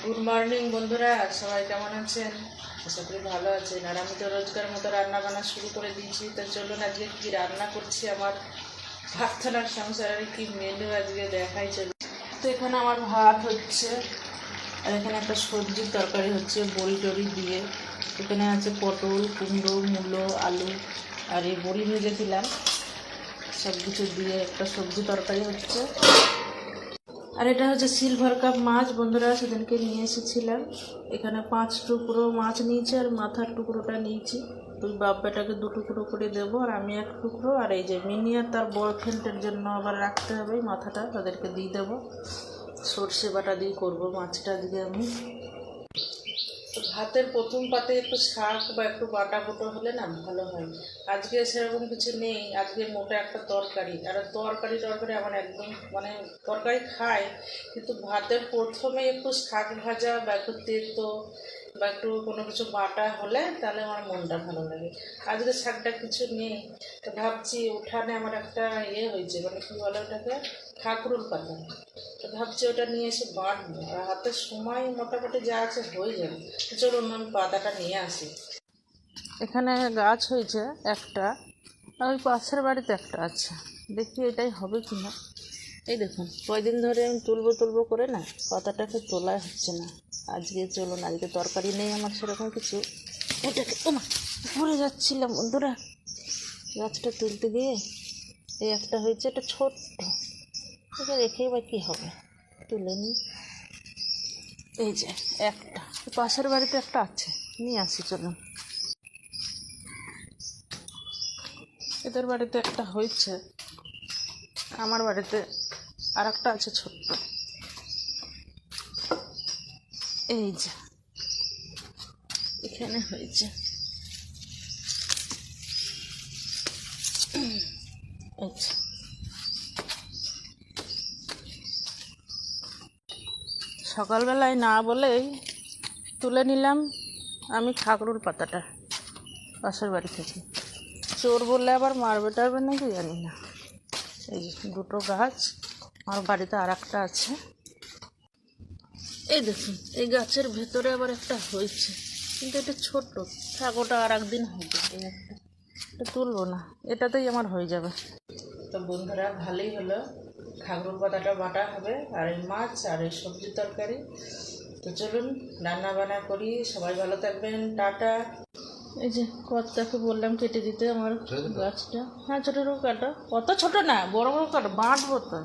Good morning বন্ধুরা, সবাই কেমন আছেন? আশা করি ভালো আছেন। আর আমি তো রোজকার মতো রান্না বান্না শুরু করে দিয়েছি। তো চলুন আজকে কী রান্না করছি, আমার প্রার্থনার সংসারের কি মেনু আজকে দেখাই চলুন। তো এখানে আমার ভাত হচ্ছে, আর এখানে একটা সবজির তরকারি হচ্ছে বড়ি টড়ি দিয়ে। এখানে আছে পটল, কুমড়ো, মূলো, আলু আর এই বড়ি ভেজেছিলাম, সব কিছু দিয়ে একটা সবজি তরকারি হচ্ছে। আর এটা হচ্ছে সিলভার কাপ মাছ বন্ধুরা, সেদিনকে নিয়ে এসেছিলাম। এখানে 5 টুকরো মাছ নিয়েছি আর মাথার টুকরোটা নিয়েছি। ওই বাপ বেটাকে 2 টুকরো করে দেবো, আর আমি 1 টুকরো। আর এই যে মিনি আর তার বয়ফ্রেন্ডের জন্য আবার রাখতে হবে মাথাটা, তাদেরকে দিয়ে দেবো। সর্ষে বাটা দিয়ে করবো মাছটা দিয়ে আমি। তো ভাতের প্রথম পাতে একটু শাক বা একটু বাটা বুটো হলে না ভালো হয়। আজকে সেরকম কিছু নেই, আজকে মোটা একটা তরকারি। আর তরকারি আমার একদম তরকারি খায়, কিন্তু ভাতের প্রথমে একটু শাক ভাজা বা একটু তেতো বা একটু কোনো কিছু বাটা হলে তাহলে আমার মনটা ভালো লাগে। আজকে শাকটা কিছু নেই, তো ভাবছি উঠানে আমার একটা হয়েছে, কী বলে ওটাকে, ঠাকুরের পাতা। তো ভাবছি ওটা নিয়ে এসে বাঁটবো, আর হাতের সময় মোটামুটি যা আছে হয়ে যাবে। চলুন আমি পাতাটা নিয়ে আসি। এখানে গাছ হয়েছে একটা, আর ওই পাশের বাড়িতে একটা আছে, দেখি এটাই হবে কি না। এই দেখুন, কয়দিন ধরে আমি তুলবো করে না, পাতাটাকে তোলা হচ্ছে না। আজকে চলুন, আজকে তরকারি নেই আমার সেরকম কিছু। এটাকে ভুলে যাচ্ছিলাম বন্ধুরা, গাছটা তুলতে গিয়ে। এই একটা হয়েছে, এটা ছোট্ট, এটা রেখেই বা কী হবে, তুলে নিই। এই যে একটা, পাশের বাড়িতে একটা আছে, নিয়ে আসি চলুন। এদের বাড়িতে একটা হয়েছে, আমার বাড়িতে আর একটা আছে ছোট্ট। এই যে এখানে হয়েছে। আচ্ছা, সকালবেলায় না বলেই তুলে নিলাম আমি খাগড়ুর পাতাটা পাশের বাড়ি থেকে। চোর বললে আবার মারবে টারবে নাকি জানি না। এই যে 2টো গাছ, আমার বাড়িতে আর একটা আছে। এই দেখুন, এই গাছের ভেতরে আবার একটা হয়েছে, কিন্তু এটা ছোট্ট, থাক, ওটা আর একদিন হবে। এই একটা, এটা তুলবো না, এটাতেই আমার হয়ে যাবে। তো বন্ধুরা ভালোই হলো, খাগড়ুর পাতাটা বাটা হবে, আর এই মাছ আর এই সবজি তরকারি। তো চলুন রান্না বান্না করি, সবাই ভালো থাকবেন, টাটা। এই যে কর্তাকে বললাম কেটে দিতে আমার গাছটা। হ্যাঁ, ছোটো কাটো, অত ছোটো না, বড় কাটো, বাঁটবো তো।